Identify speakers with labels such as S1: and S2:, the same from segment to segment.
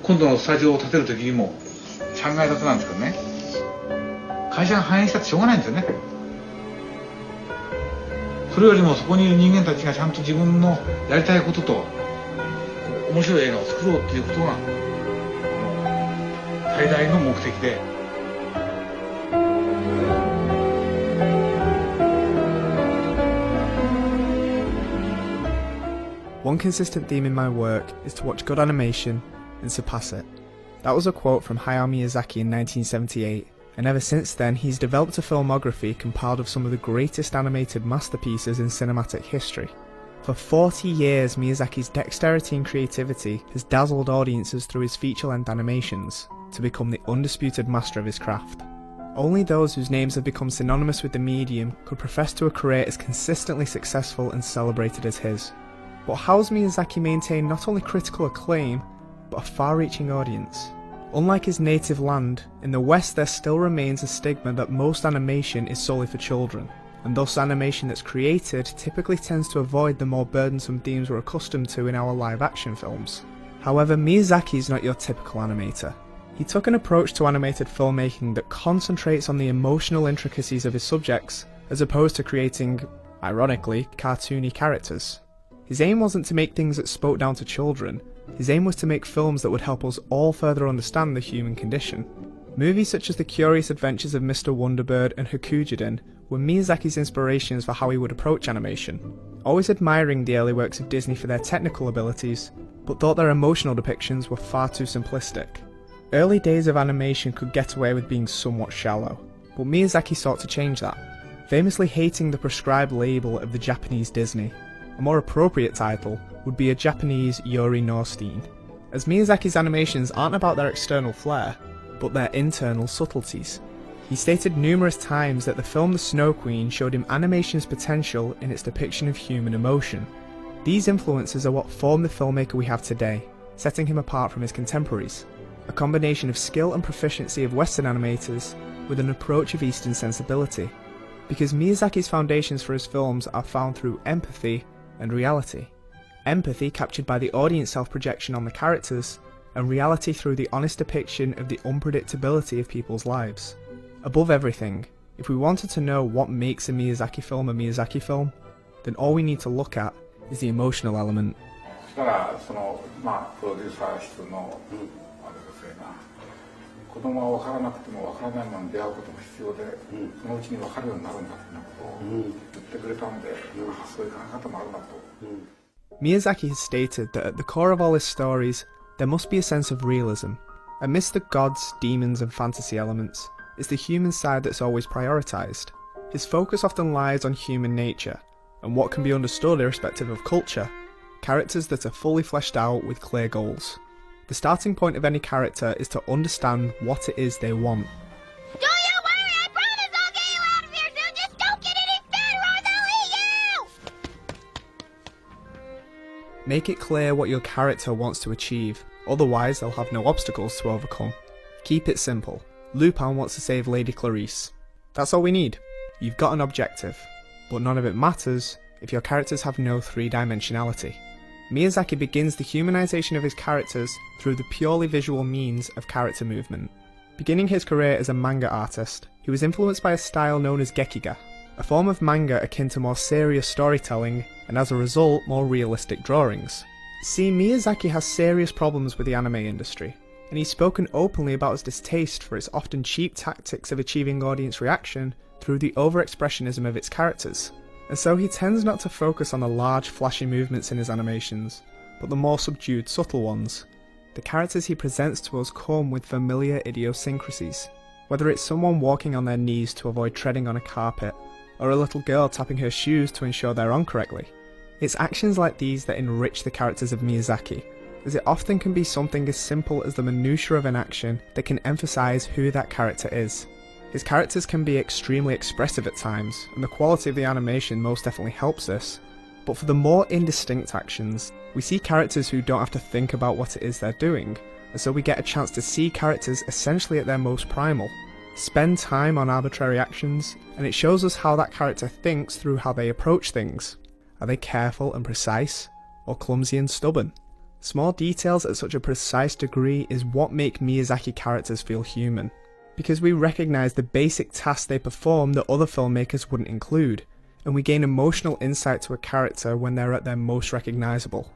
S1: 今度のスタジオを建てる時にも3階建てなんですけどね、会社が反映したってしょうがないんですよね。それよりもそこにいる人間たちがちゃんと自分のやりたいことと面白い映画を作ろうっていうことが最大の目的で。
S2: One consistent theme in my work is to watch good animation and surpass it. That was a quote from Hayao Miyazaki in 1978, and ever since then he's developed a filmography compiled of some of the greatest animated masterpieces in cinematic history. For 40 years, Miyazaki's dexterity and creativity has dazzled audiences through his feature-length animations, to become the undisputed master of his craft. Only those whose names have become synonymous with the medium could profess to a career as consistently successful and celebrated as his. But how has Miyazaki maintained not only critical acclaim, but a far-reaching audience? Unlike his native land, in the West there still remains a stigma that most animation is solely for children, and thus animation that's created typically tends to avoid the more burdensome themes we're accustomed to in our live-action films. However, Miyazaki is not your typical animator. He took an approach to animated filmmaking that concentrates on the emotional intricacies of his subjects, as opposed to creating, ironically, cartoony characters. His aim wasn't to make things that spoke down to children, his aim was to make films that would help us all further understand the human condition. Movies such as The Curious Adventures of Mr. Wonderbird and Hakujiden were Miyazaki's inspirations for how he would approach animation, always admiring the early works of Disney for their technical abilities, but thought their emotional depictions were far too simplistic. Early days of animation could get away with being somewhat shallow, but Miyazaki sought to change that, famously hating the prescribed label of the Japanese Disney. A more appropriate title would be a Japanese Yuri Norstein, as Miyazaki's animations aren't about their external flair, but their internal subtleties. He stated numerous times that the film The Snow Queen showed him animation's potential in its depiction of human emotion. These influences are what form the filmmaker we have today, setting him apart from his contemporaries. A combination of skill and proficiency of Western animators with an approach of Eastern sensibility. Because Miyazaki's foundations for his films are found through empathy and reality. Empathy captured by the audience self-projection on the characters, and reality through the honest depiction of the unpredictability of people's lives. Above everything, if we wanted to know what makes a Miyazaki film, then all we need to look at is the emotional element.
S1: そしたらそのプロデューサー室のあれですね、子供は分からなくても分からないものに出会うことも必要で、そのうちに分かるようになるんだってなことを言ってくれたんで、そういう考え方もあるなと。
S2: Miyazaki has stated that at the core of all his stories, there must be a sense of realism. Amidst the gods, demons and fantasy elements, it's the human side that's always prioritised. His focus often lies on human nature, and what can be understood irrespective of culture, characters that are fully fleshed out with clear goals. The starting point of any character is to understand what it is they want.
S3: Don't you worry, I promise I'll get you out of here, dude! Just don't get any better or they'll eat you!
S2: Make it clear what your character wants to achieve, otherwise they'll have no obstacles to overcome. Keep it simple. Lupin wants to save Lady Clarice. That's all we need. You've got an objective, but none of it matters if your characters have no three-dimensionality. Miyazaki begins the humanization of his characters through the purely visual means of character movement. Beginning his career as a manga artist, he was influenced by a style known as gekiga, a form of manga akin to more serious storytelling and as a result more realistic drawings. See, Miyazaki has serious problems with the anime industry, and he's spoken openly about his distaste for its often cheap tactics of achieving audience reaction through the over-expressionism of its characters. And so he tends not to focus on the large flashy movements in his animations, but the more subdued subtle ones. The characters he presents to us come with familiar idiosyncrasies, whether it's someone walking on their knees to avoid treading on a carpet, or a little girl tapping her shoes to ensure they're on correctly. It's actions like these that enrich the characters of Miyazaki, as it often can be something as simple as the minutiae of an action that can emphasise who that character is. His characters can be extremely expressive at times, and the quality of the animation most definitely helps this, but for the more indistinct actions, we see characters who don't have to think about what it is they're doing, and so we get a chance to see characters essentially at their most primal. Spend time on arbitrary actions, and it shows us how that character thinks through how they approach things. Are they careful and precise, or clumsy and stubborn? Small details at such a precise degree is what make Miyazaki characters feel human, because we recognise the basic tasks they perform that other filmmakers wouldn't include, and we gain emotional insight to a character when they're at their most recognisable.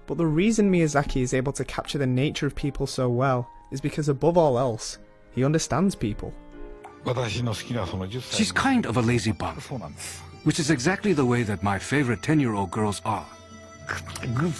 S2: But the reason Miyazaki is able to capture the nature of people so well is because above all else, he understands people.
S4: She's kind of a lazy bum, which is exactly the way that my favorite 10-year-old girls are.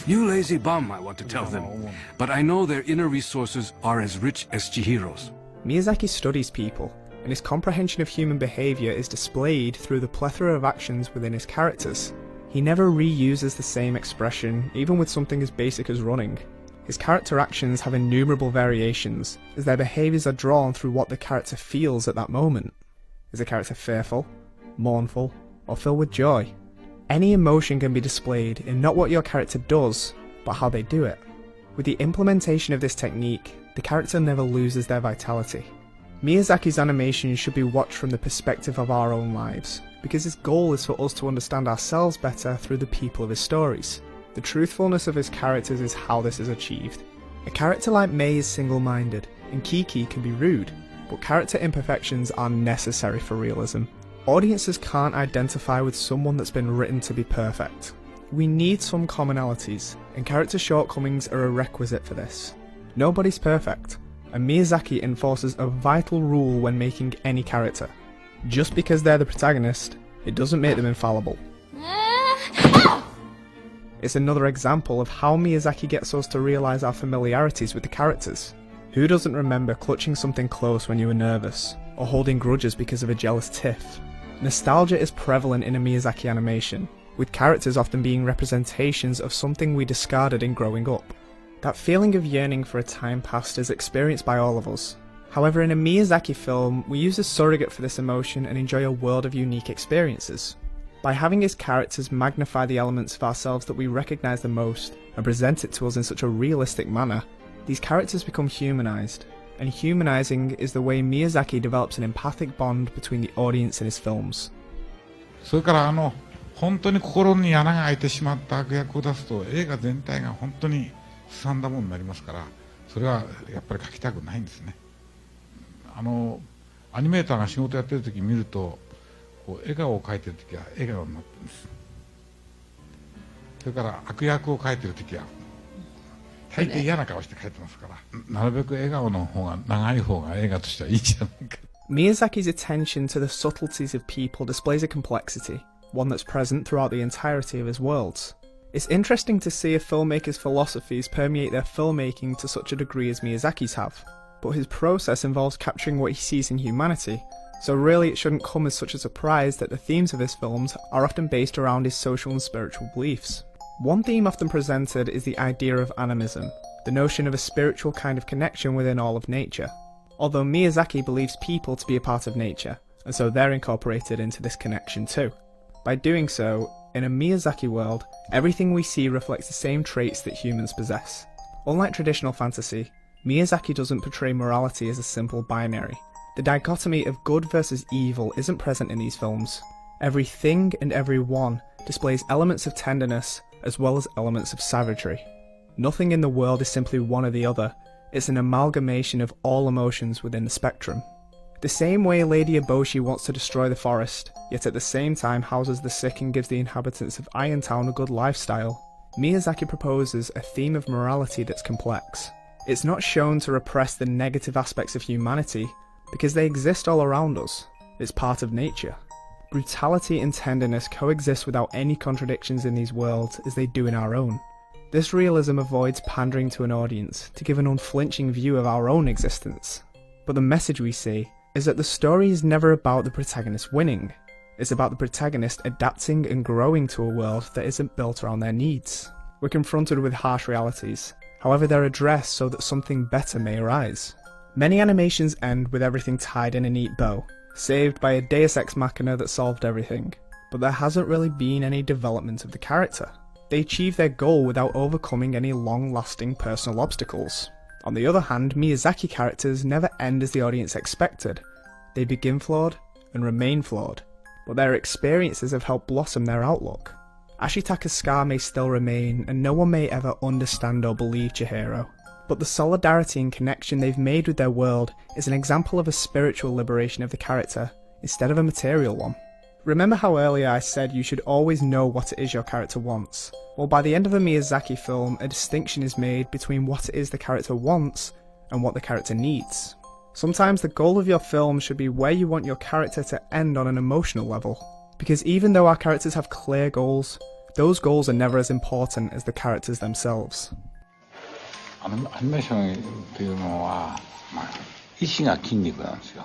S4: You lazy bum, I want to tell them, but I know their inner resources are as rich as Chihiro's.
S2: Miyazaki studies people, and his comprehension of human behaviour is displayed through the plethora of actions within his characters. He never reuses the same expression, even with something as basic as running. His character actions have innumerable variations, as their behaviours are drawn through what the character feels at that moment. Is a character fearful, mournful, or filled with joy? Any emotion can be displayed in not what your character does, but how they do it. With the implementation of this technique, the character never loses their vitality. Miyazaki's animation should be watched from the perspective of our own lives, because his goal is for us to understand ourselves better through the people of his stories. The truthfulness of his characters is how this is achieved. A character like Mei is single-minded, and Kiki can be rude, but character imperfections are necessary for realism. Audiences can't identify with someone that's been written to be perfect. We need some commonalities, and character shortcomings are a requisite for this. Nobody's perfect, and Miyazaki enforces a vital rule when making any character. Just because they're the protagonist, it doesn't make them infallible. It's another example of how Miyazaki gets us to realise our familiarities with the characters. Who doesn't remember clutching something close when you were nervous, or holding grudges because of a jealous tiff? Nostalgia is prevalent in a Miyazaki animation, with characters often being representations of something we discarded in growing up. That feeling of yearning for a time past is experienced by all of us. However, in a Miyazaki film, we use a surrogate for this emotion and enjoy a world of unique experiences. By having his characters magnify the elements of ourselves that we recognise the most, and present it to us in such a realistic manner, these characters become humanised, and humanising is the way Miyazaki develops an empathic bond between the audience and his films.
S1: それから本当に心に穴が開いてしまった悪役を出すと映画全体が本当にすさんだものになりますから、それはやっぱり描きたくないんですね。アニメーターが仕事やってる時見ると、こう笑顔を描いてる時は笑顔になってるんです。それから悪役を描いてる時は大抵嫌な顔して描いてますから、なるべく笑顔の方が長い方が映画としてはいいじゃないか。
S2: Miyazaki's attention to the subtleties of people displays a complexity, one that's present throughout the entirety of his worlds. It's interesting to see a filmmaker's philosophies permeate their filmmaking to such a degree as Miyazaki's have, but his process involves capturing what he sees in humanity, so really it shouldn't come as such a surprise that the themes of his films are often based around his social and spiritual beliefs. One theme often presented is the idea of animism, the notion of a spiritual kind of connection within all of nature. Although Miyazaki believes people to be a part of nature, and so they're incorporated into this connection too. By doing so, in a Miyazaki world, everything we see reflects the same traits that humans possess. Unlike traditional fantasy, Miyazaki doesn't portray morality as a simple binary. The dichotomy of good versus evil isn't present in these films. Everything and everyone displays elements of tenderness as well as elements of savagery. Nothing in the world is simply one or the other, it's an amalgamation of all emotions within the spectrum. The same way Lady Eboshi wants to destroy the forest, yet at the same time houses the sick and gives the inhabitants of Irontown a good lifestyle, Miyazaki proposes a theme of morality that's complex. It's not shown to repress the negative aspects of humanity, because they exist all around us. It's part of nature. Brutality and tenderness coexist without any contradictions in these worlds as they do in our own. This realism avoids pandering to an audience to give an unflinching view of our own existence. But the message we see is that the story is never about the protagonist winning. It's about the protagonist adapting and growing to a world that isn't built around their needs. We're confronted with harsh realities, however they're addressed so that something better may arise. Many animations end with everything tied in a neat bow, saved by a deus ex machina that solved everything, but there hasn't really been any development of the character. They achieve their goal without overcoming any long-lasting personal obstacles. On the other hand, Miyazaki characters never end as the audience expected. They begin flawed and remain flawed, but their experiences have helped blossom their outlook. Ashitaka's scar may still remain, and no one may ever understand or believe Chihiro. But the solidarity and connection they've made with their world is an example of a spiritual liberation of the character, instead of a material one. Remember how earlier I said you should always know what it is your character wants? Well, by the end of a Miyazaki film, a distinction is made between what it is the character wants and what the character needs. Sometimes the goal of your film should be where you want your character to end on an emotional level. Because even though our characters have clear goals, those goals are never as important as the characters themselves.
S1: アニメーションっていうのは、意志が筋肉なんですよ。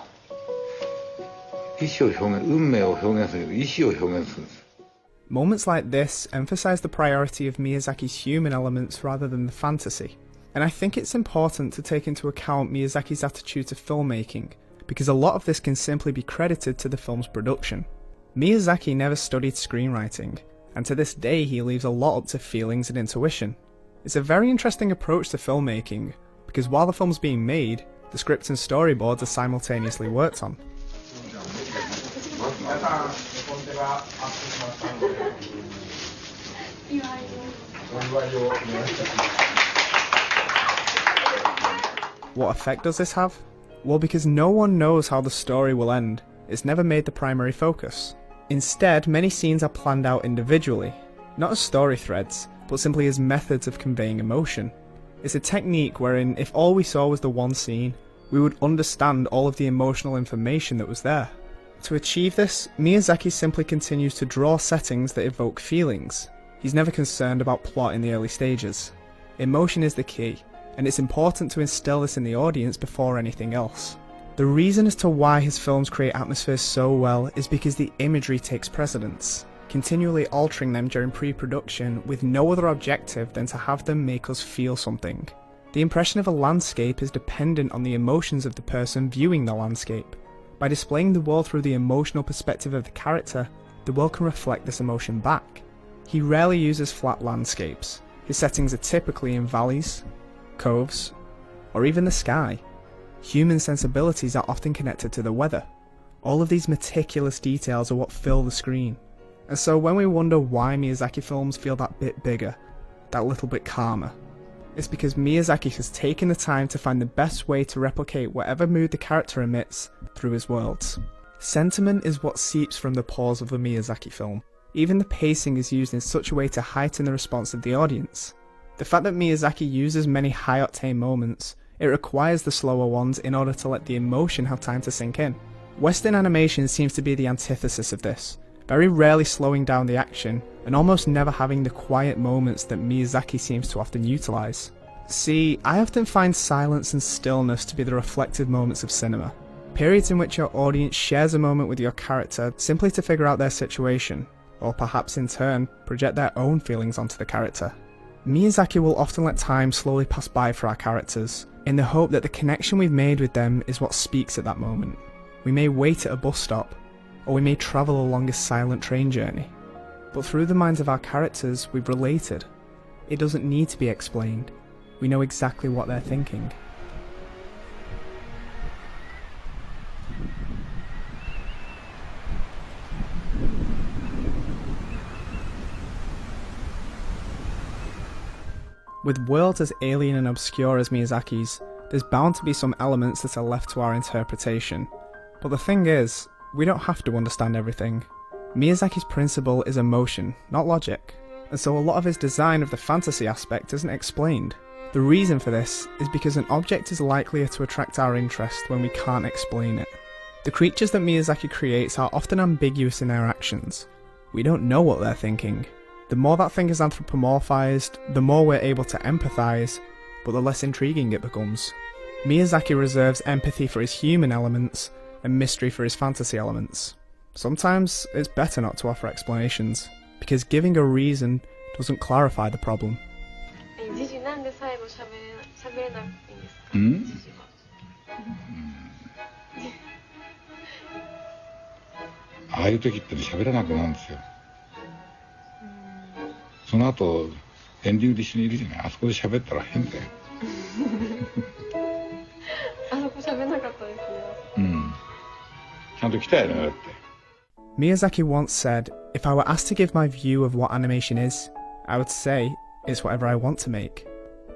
S1: 意志を表現、運命を表現する、意志を表現するんです。
S2: Moments like this emphasize the priority of Miyazaki's human elements rather than the fantasy. And I think it's important to take into account Miyazaki's attitude to filmmaking, because a lot of this can simply be credited to the film's production. Miyazaki never studied screenwriting, and to this day he leaves a lot up to feelings and intuition. It's a very interesting approach to filmmaking, because while the film's being made, the scripts and storyboards are simultaneously worked on. What effect does this have? Well, because no one knows how the story will end, it's never made the primary focus. Instead, many scenes are planned out individually, not as story threads, but simply as methods of conveying emotion. It's a technique wherein, if all we saw was the one scene, we would understand all of the emotional information that was there. To achieve this, Miyazaki simply continues to draw settings that evoke feelings. He's never concerned about plot in the early stages. Emotion is the key, and it's important to instill this in the audience before anything else. The reason as to why his films create atmospheres so well is because the imagery takes precedence, continually altering them during pre-production with no other objective than to have them make us feel something. The impression of a landscape is dependent on the emotions of the person viewing the landscape. By displaying the world through the emotional perspective of the character, the world can reflect this emotion back. He rarely uses flat landscapes. His settings are typically in valleys, coves, or even the sky. Human sensibilities are often connected to the weather. All of these meticulous details are what fill the screen. And so when we wonder why Miyazaki films feel that bit bigger, that little bit calmer, it's because Miyazaki has taken the time to find the best way to replicate whatever mood the character emits through his worlds. Sentiment is what seeps from the pores of a Miyazaki film. Even the pacing is used in such a way to heighten the response of the audience. The fact that Miyazaki uses many high-octane moments, it requires the slower ones in order to let the emotion have time to sink in. Western animation seems to be the antithesis of this, very rarely slowing down the action, and almost never having the quiet moments that Miyazaki seems to often utilise. See, I often find silence and stillness to be the reflective moments of cinema. Periods in which your audience shares a moment with your character simply to figure out their situation, or perhaps in turn, project their own feelings onto the character. Miyazaki will often let time slowly pass by for our characters, in the hope that the connection we've made with them is what speaks at that moment. We may wait at a bus stop, or we may travel along a silent train journey. But through the minds of our characters, we've related. It doesn't need to be explained. We know exactly what they're thinking. With worlds as alien and obscure as Miyazaki's, there's bound to be some elements that are left to our interpretation. But the thing is, we don't have to understand everything. Miyazaki's principle is emotion, not logic, and so a lot of his design of the fantasy aspect isn't explained. The reason for this is because an object is likelier to attract our interest when we can't explain it. The creatures that Miyazaki creates are often ambiguous in their actions. We don't know what they're thinking. The more that thing is anthropomorphized, the more we're able to empathize, but the less intriguing it becomes. Miyazaki reserves empathy for his human elements and mystery for his fantasy elements. Sometimes it's better not to offer explanations, because giving a reason doesn't clarify the problem. Miyazaki once said, If I were asked to give my view of what animation is, I would say it's whatever I want to make.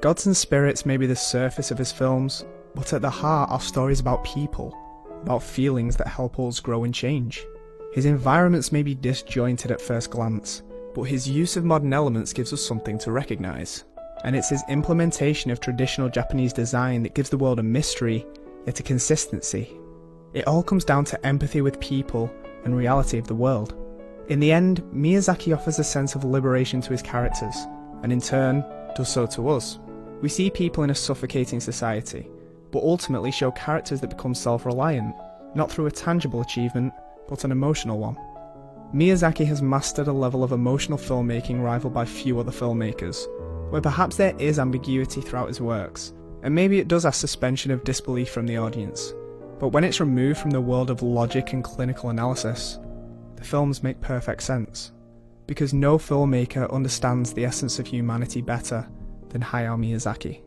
S2: Gods and spirits may be the surface of his films, but at the heart are stories about people, about feelings that help us grow and change. His environments may be disjointed at first glance, but his use of modern elements gives us something to recognise. And it's his implementation of traditional Japanese design that gives the world a mystery, yet a consistency. It all comes down to empathy with people and reality of the world. In the end, Miyazaki offers a sense of liberation to his characters, and in turn, does so to us. We see people in a suffocating society, but ultimately show characters that become self-reliant, not through a tangible achievement, but an emotional one. Miyazaki has mastered a level of emotional filmmaking rivaled by few other filmmakers, where perhaps there is ambiguity throughout his works, and maybe it does ask suspension of disbelief from the audience, but when it's removed from the world of logic and clinical analysis, the films make perfect sense, because no filmmaker understands the essence of humanity better than Hayao Miyazaki.